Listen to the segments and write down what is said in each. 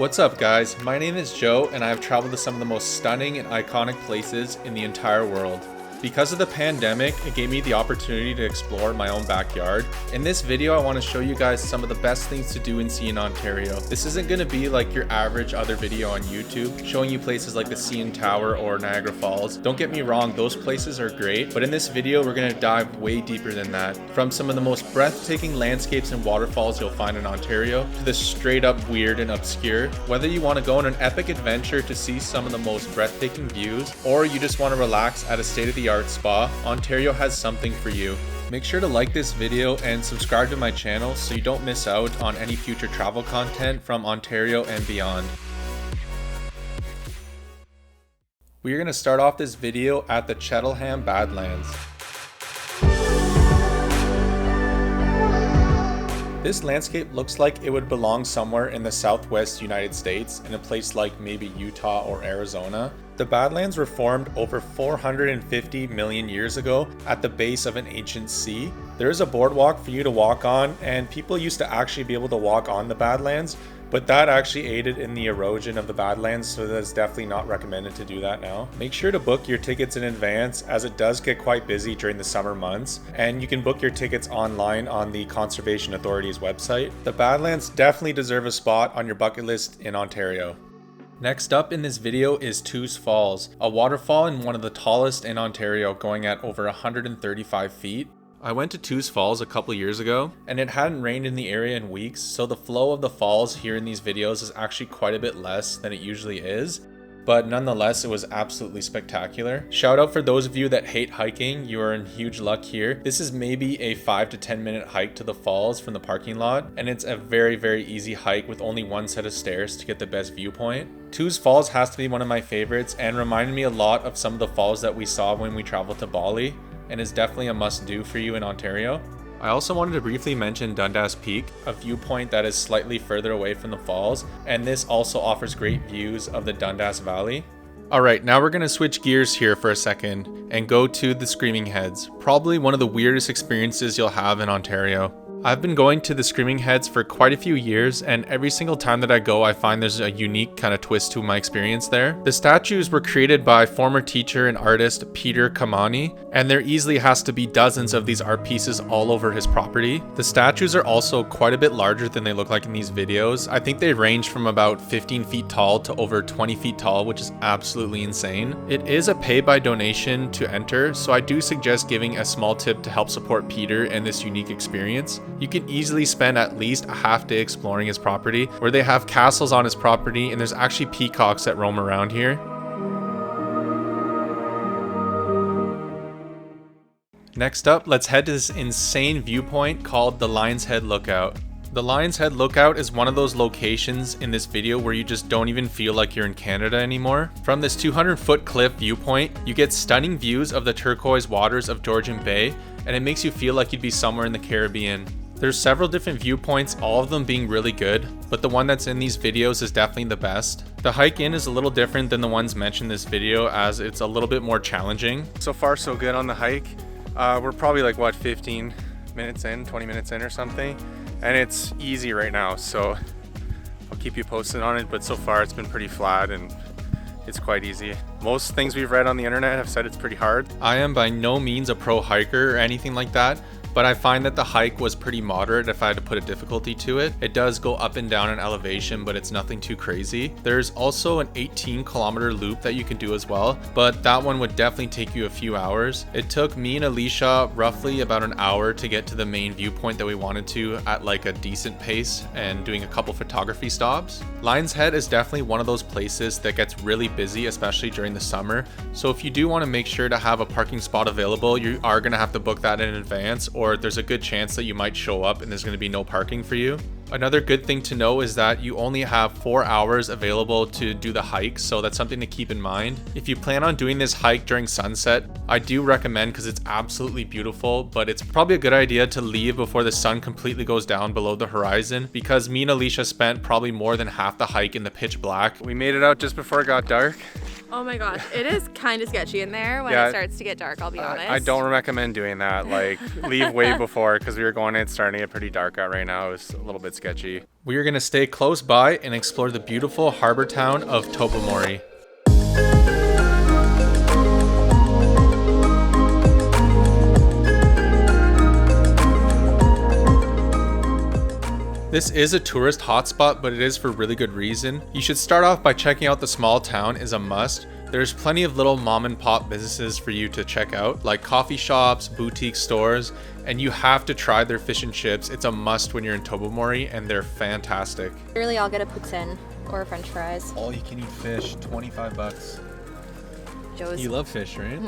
What's up guys, my name is Joe and I have traveled to some of the most stunning and iconic places in the entire world. Because of the pandemic, it gave me the opportunity to explore my own backyard. In this video, I want to show you guys some of the best things to do and see in Ontario. This isn't going to be like your average other video on YouTube, showing you places like the CN Tower or Niagara Falls. Don't get me wrong, those places are great, but in this video, we're going to dive way deeper than that. From some of the most breathtaking landscapes and waterfalls you'll find in Ontario, to the straight up weird and obscure. Whether you want to go on an epic adventure to see some of the most breathtaking views, or you just want to relax at a state-of-the-art spa, Ontario has something for you. Make sure to like this video and subscribe to my channel so you don't miss out on any future travel content from Ontario and beyond. We are going to start off this video at the Cheltenham Badlands. This landscape looks like it would belong somewhere in the southwest United States, in a place like maybe Utah or Arizona. The Badlands were formed over 450 million years ago at the base of an ancient sea. There is a boardwalk for you to walk on, and people used to actually be able to walk on the Badlands, but that actually aided in the erosion of the Badlands, so that's definitely not recommended to do that now. Make sure to book your tickets in advance, as it does get quite busy during the summer months, and you can book your tickets online on the Conservation Authority's website. The Badlands definitely deserve a spot on your bucket list in Ontario. Next up in this video is Tews Falls, a waterfall and one of the tallest in Ontario, going at over 135 feet. I went to Tews Falls a couple years ago, and it hadn't rained in the area in weeks, so the flow of the falls here in these videos is actually quite a bit less than it usually is. But nonetheless, it was absolutely spectacular. Shout out for those of you that hate hiking, you are in huge luck here. This is maybe a 5 to 10 minute hike to the falls from the parking lot, and it's a very easy hike with only one set of stairs to get the best viewpoint. Tews Falls has to be one of my favorites and reminded me a lot of some of the falls that we saw when we traveled to Bali, and is definitely a must-do for you in Ontario. I also wanted to briefly mention Dundas Peak, a viewpoint that is slightly further away from the falls, and this also offers great views of the Dundas Valley. Alright, now we're going to switch gears here for a second and go to the Screaming Heads, probably one of the weirdest experiences you'll have in Ontario. I've been going to the Screaming Heads for quite a few years, and every single time that I go, I find there's a unique kind of twist to my experience there. The statues were created by former teacher and artist Peter Kamani, and there easily has to be dozens of these art pieces all over his property. The statues are also quite a bit larger than they look like in these videos. I think they range from about 15 feet tall to over 20 feet tall, which is absolutely insane. It is a pay by donation to enter, so I do suggest giving a small tip to help support Peter and this unique experience. You can easily spend at least a half day exploring his property, where they have castles on his property and there's actually peacocks that roam around here. Next up, let's head to this insane viewpoint called the Lion's Head Lookout. The Lion's Head Lookout is one of those locations in this video where you just don't even feel like you're in Canada anymore. From this 200-foot cliff viewpoint, you get stunning views of the turquoise waters of Georgian Bay, and it makes you feel like you'd be somewhere in the Caribbean. There's several different viewpoints, all of them being really good, but the one that's in these videos is definitely the best. The hike in is a little different than the ones mentioned in this video, as it's a little bit more challenging. So far so good on the hike. We're probably like 15 minutes in, 20 minutes in or something, and it's easy right now, so I'll keep you posted on it, but so far it's been pretty flat and it's quite easy. Most things we've read on the internet have said it's pretty hard. I am by no means a pro hiker or anything like that, but I find that the hike was pretty moderate if I had to put a difficulty to it. It does go up and down in elevation, but it's nothing too crazy. There's also an 18-kilometer loop that you can do as well, but that one would definitely take you a few hours. It took me and Alicia roughly about an hour to get to the main viewpoint that we wanted to at like a decent pace and doing a couple photography stops. Lion's Head is definitely one of those places that gets really busy, especially during the summer. So if you do want to make sure to have a parking spot available, you are going to have to book that in advance, or there's a good chance that you might show up and there's going to be no parking for you. Another good thing to know is that you only have 4 hours available to do the hike, so that's something to keep in mind. If you plan on doing this hike during sunset, I do recommend, because it's absolutely beautiful, but it's probably a good idea to leave before the sun completely goes down below the horizon, because me and Alicia spent probably more than half the hike in the pitch black. We made it out just before it got dark. Oh my gosh, it is kind of sketchy in there when it starts to get dark, I'll be honest. I don't recommend doing that. Like, leave way before, because we were going in, it's starting to get pretty dark out right now. It's a little bit sketchy. We are going to stay close by and explore the beautiful harbor town of Tobermory. This is a tourist hotspot, but it is for really good reason. You should start off by checking out the small town is a must. There's plenty of little mom and pop businesses for you to check out, like coffee shops, boutique stores, and you have to try their fish and chips. It's a must when you're in Tobermory, and they're fantastic. Really, I'll get a poutine or french fries. All you can eat fish, 25 bucks. Joe's. You love fish, right?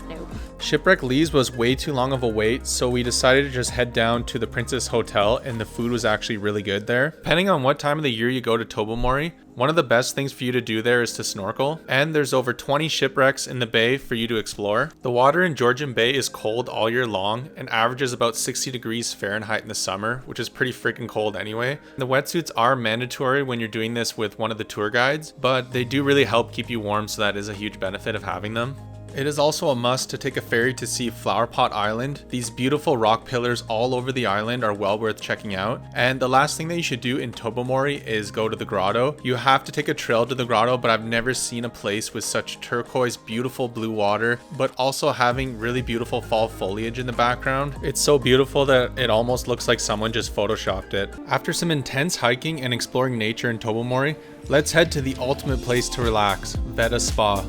No. Shipwreck Lee's was way too long of a wait, so we decided to just head down to the Princess Hotel, and the food was actually really good there. Depending on what time of the year you go to Tobermory, one of the best things for you to do there is to snorkel, and there's over 20 shipwrecks in the bay for you to explore. The water in Georgian Bay is cold all year long and averages about 60 degrees Fahrenheit in the summer, which is pretty freaking cold anyway. The wetsuits are mandatory when you're doing this with one of the tour guides, but they do really help keep you warm, so that is a huge benefit of having them. It is also a must to take a ferry to see Flower Pot Island. These beautiful rock pillars all over the island are well worth checking out. And the last thing that you should do in Tobermory is go to the grotto. You have to take a trail to the grotto, but I've never seen a place with such turquoise, beautiful blue water, but also having really beautiful fall foliage in the background. It's so beautiful that it almost looks like someone just photoshopped it. After some intense hiking and exploring nature in Tobermory, let's head to the ultimate place to relax, Veda Spa.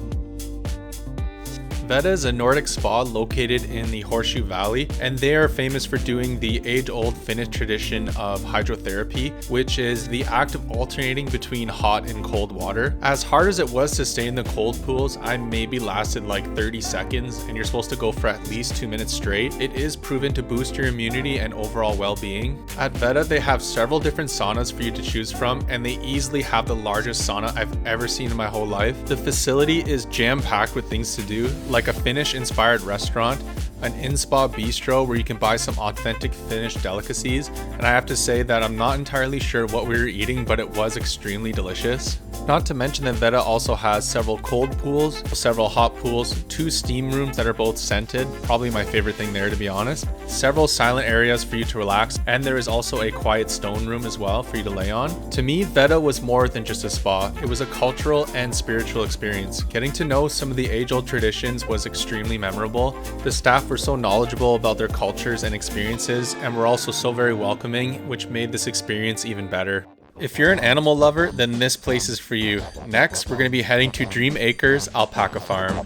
Veda is a Nordic spa located in the Horseshoe Valley, and they are famous for doing the age-old Finnish tradition of hydrotherapy, which is the act of alternating between hot and cold water. As hard as it was to stay in the cold pools, I maybe lasted like 30 seconds, and you're supposed to go for at least 2 minutes straight. It is proven to boost your immunity and overall well-being. At Veda, they have several different saunas for you to choose from, and they easily have the largest sauna I've ever seen in my whole life. The facility is jam-packed with things to do, like a Finnish-inspired restaurant, an in-spa bistro where you can buy some authentic Finnish delicacies, and I have to say that I'm not entirely sure what we were eating, but it was extremely delicious. Not to mention that Veda also has several cold pools, several hot pools, 2 steam rooms that are both scented, probably my favorite thing there to be honest, several silent areas for you to relax, and there is also a quiet stone room as well for you to lay on. To me, Veda was more than just a spa. It was a cultural and spiritual experience. Getting to know some of the age-old traditions was extremely memorable. The staff were so knowledgeable about their cultures and experiences, and were also so very welcoming, which made this experience even better. If you're an animal lover, then this place is for you. Next, we're going to be heading to Dream Acres Alpaca Farm.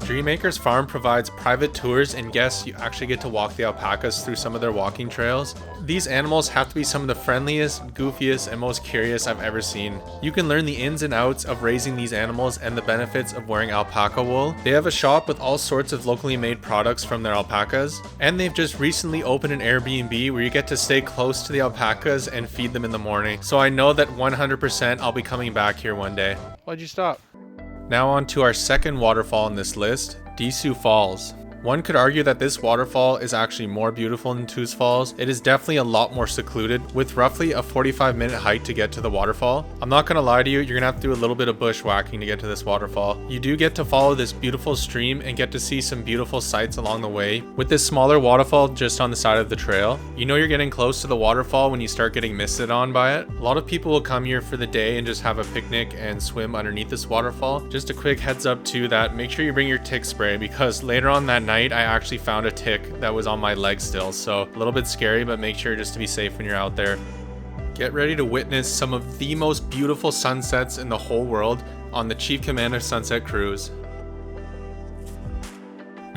Dream Acres Farm provides private tours, and guests, you actually get to walk the alpacas through some of their walking trails. These animals have to be some of the friendliest, goofiest, and most curious I've ever seen. You can learn the ins and outs of raising these animals and the benefits of wearing alpaca wool. They have a shop with all sorts of locally made products from their alpacas, and they've just recently opened an Airbnb where you get to stay close to the alpacas and feed them in the morning. So I know that 100% I'll be coming back here one day. Why'd you stop? Now on to our second waterfall on this list, Disu Falls. One could argue that this waterfall is actually more beautiful than Toos Falls. It is definitely a lot more secluded, with roughly a 45-minute hike to get to the waterfall. I'm not gonna lie to you, you're gonna have to do a little bit of bushwhacking to get to this waterfall. You do get to follow this beautiful stream and get to see some beautiful sights along the way, with this smaller waterfall just on the side of the trail. You know you're getting close to the waterfall when you start getting misted on by it. A lot of people will come here for the day and just have a picnic and swim underneath this waterfall. Just a quick heads up too that make sure you bring your tick spray, because later on that night I actually found a tick that was on my leg still, so a little bit scary, but make sure just to be safe when you're out there. Get ready to witness some of the most beautiful sunsets in the whole world on the Chief Commander Sunset Cruise.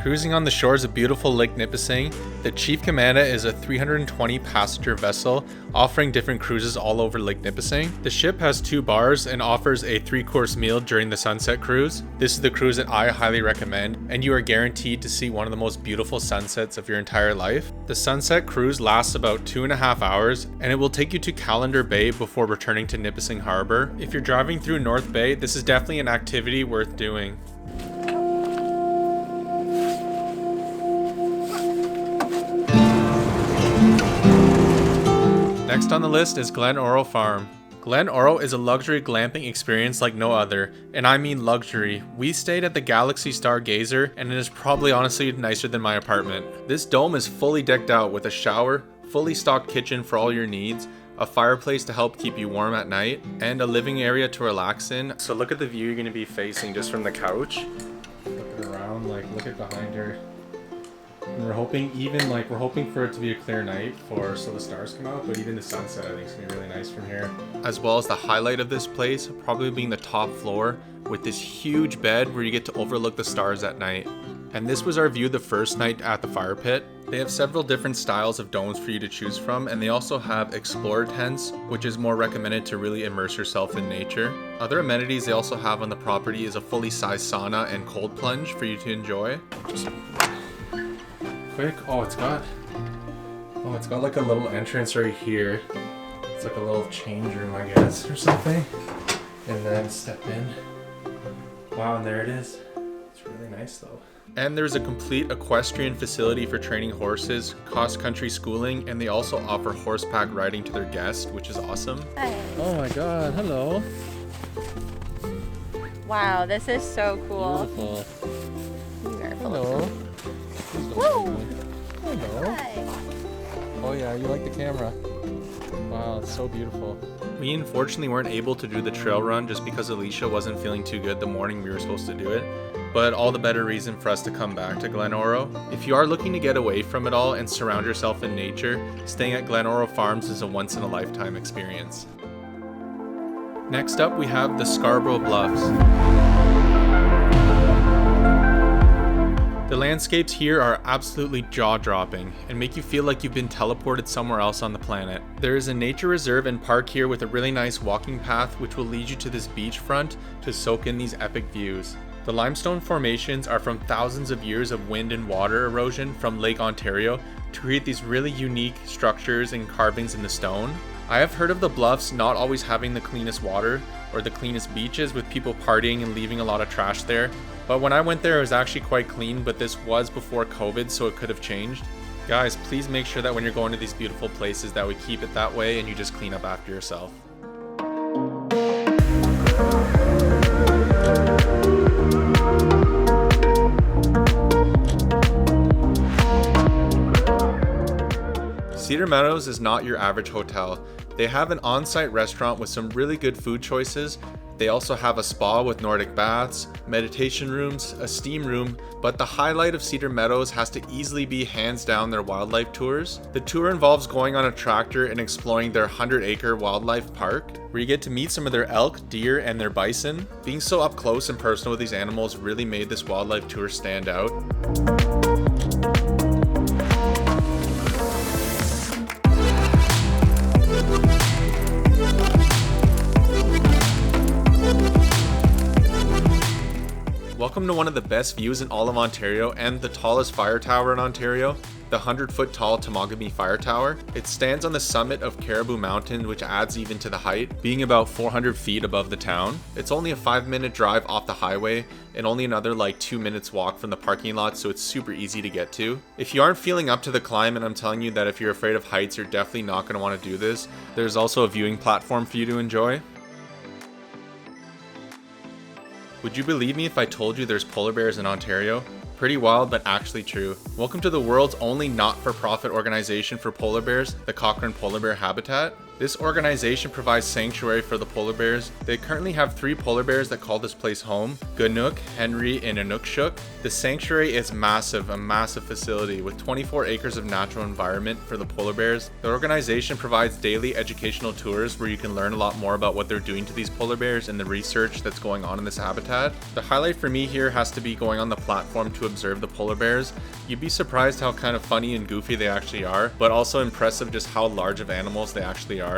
Cruising on the shores of beautiful Lake Nipissing, the Chief Commander is a 320 passenger vessel offering different cruises all over Lake Nipissing. The ship has 2 bars and offers a 3-course meal during the Sunset Cruise. This is the cruise that I highly recommend, and you are guaranteed to see one of the most beautiful sunsets of your entire life. The Sunset Cruise lasts about 2.5 hours, and it will take you to Caledon Bay before returning to Nipissing Harbor. If you're driving through North Bay, this is definitely an activity worth doing. Next on the list is Glen Oro Farm. Glen Oro is a luxury glamping experience like no other, and I mean luxury. We stayed at the Galaxy Stargazer, and it is probably honestly nicer than my apartment. This dome is fully decked out with a shower, fully stocked kitchen for all your needs, a fireplace to help keep you warm at night, and a living area to relax in. So look at the view you're going to be facing just from the couch. Look around, like look at behind her. And we're hoping for it to be a clear night so the stars come out, but even the sunset I think is gonna be really nice from here. As well as the highlight of this place probably being the top floor with this huge bed where you get to overlook the stars at night. And this was our view the first night at the fire pit. They have several different styles of domes for you to choose from, and they also have explorer tents, which is more recommended to really immerse yourself in nature. Other amenities they also have on the property is a fully sized sauna and cold plunge for you to enjoy. Quick. It's got like a little entrance right here. It's like a little change room, I guess, or something. And then step in. Wow, and there it is. It's really nice though. And there's a complete equestrian facility for training horses, cross-country schooling, and they also offer horseback riding to their guests, which is awesome. Hi. Oh my god, hello. Wow, this is so cool. Beautiful. You are full Hello. of Woo! Hello. Hi. Oh yeah, you like the camera. Wow, it's so beautiful. We unfortunately weren't able to do the trail run just because Alicia wasn't feeling too good the morning we were supposed to do it, but all the better reason for us to come back to Glen Oro. If you are looking to get away from it all and surround yourself in nature, staying at Glen Oro Farms is a once-in-a-lifetime experience. Next up, we have the Scarborough Bluffs. The landscapes here are absolutely jaw-dropping and make you feel like you've been teleported somewhere else on the planet. There is a nature reserve and park here with a really nice walking path which will lead you to this beachfront to soak in these epic views. The limestone formations are from thousands of years of wind and water erosion from Lake Ontario to create these really unique structures and carvings in the stone. I have heard of the bluffs not always having the cleanest water or the cleanest beaches with people partying and leaving a lot of trash there. But when I went there, it was actually quite clean, but this was before COVID, so it could have changed. Guys, please make sure that when you're going to these beautiful places that we keep it that way and you just clean up after yourself. Cedar Meadows is not your average hotel. They have an on-site restaurant with some really good food choices. They also have a spa with Nordic baths, meditation rooms, a steam room, but the highlight of Cedar Meadows has to easily be hands down their wildlife tours. The tour involves going on a tractor and exploring their 100-acre wildlife park, where you get to meet some of their elk, deer, and their bison. Being so up close and personal with these animals really made this wildlife tour stand out. Welcome to one of the best views in all of Ontario and the tallest fire tower in Ontario, the 100-foot tall Temagami Fire Tower. It stands on the summit of Caribou Mountain, which adds even to the height, being about 400 feet above the town. It's only a 5-minute drive off the highway and only another 2 minutes walk from the parking lot, so it's super easy to get to. If you aren't feeling up to the climb, and I'm telling you that if you're afraid of heights, you're definitely not going to want to do this, there's also a viewing platform for you to enjoy. Would you believe me if I told you there's polar bears in Ontario? Pretty wild, but actually true. Welcome to the world's only not-for-profit organization for polar bears, the Cochrane Polar Bear Habitat. This organization provides sanctuary for the polar bears. They currently have 3 polar bears that call this place home: Ganook, Henry, and Inukshuk. The sanctuary is massive, a massive facility with 24 acres of natural environment for the polar bears. The organization provides daily educational tours where you can learn a lot more about what they're doing to these polar bears and the research that's going on in this habitat. The highlight for me here has to be going on the platform to observe the polar bears. You'd be surprised how kind of funny and goofy they actually are, but also impressive just how large of animals they actually are.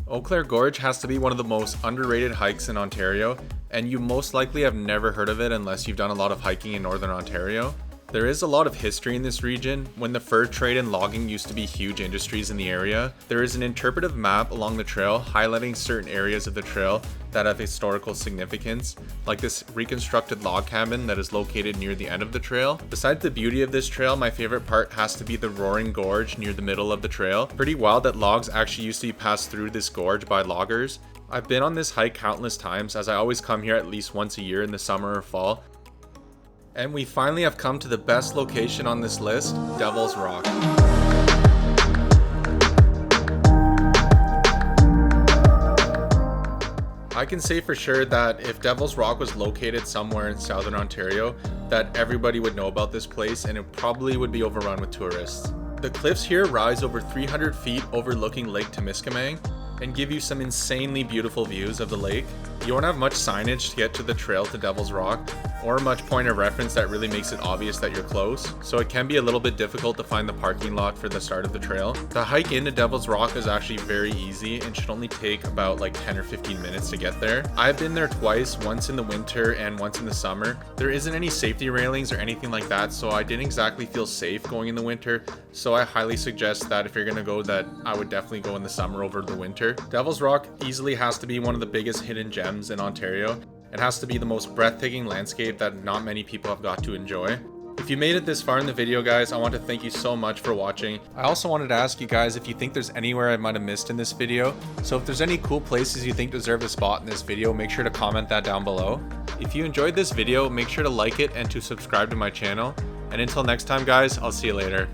Eau Claire Gorge has to be one of the most underrated hikes in Ontario, and you most likely have never heard of it unless you've done a lot of hiking in Northern Ontario. There is a lot of history in this region. When the fur trade and logging used to be huge industries in the area, there is an interpretive map along the trail highlighting certain areas of the trail that have historical significance, like this reconstructed log cabin that is located near the end of the trail. Besides the beauty of this trail, my favorite part has to be the roaring gorge near the middle of the trail. Pretty wild that logs actually used to be passed through this gorge by loggers. I've been on this hike countless times, as I always come here at least once a year in the summer or fall. And we finally have come to the best location on this list, Devil's Rock. I can say for sure that if Devil's Rock was located somewhere in southern Ontario, that everybody would know about this place and it probably would be overrun with tourists. The cliffs here rise over 300 feet overlooking Lake Temiskaming and give you some insanely beautiful views of the lake. You won't have much signage to get to the trail to Devil's Rock, or much point of reference that really makes it obvious that you're close, so it can be a little bit difficult to find the parking lot for the start of the trail. The hike into Devil's Rock is actually very easy and should only take about like 10 or 15 minutes to get there. I've been there twice, once in the winter and once in the summer. There isn't any safety railings or anything like that, so I didn't exactly feel safe going in the winter, so I highly suggest that if you're gonna go, that I would definitely go in the summer over the winter. Devil's Rock easily has to be one of the biggest hidden gems in Ontario. It has to be the most breathtaking landscape that not many people have got to enjoy. If you made it this far in the video, guys, I want to thank you so much for watching. I also wanted to ask you guys if you think there's anywhere I might have missed in this video. So if there's any cool places you think deserve a spot in this video, make sure to comment that down below. If you enjoyed this video, make sure to like it and to subscribe to my channel. And until next time, guys, I'll see you later.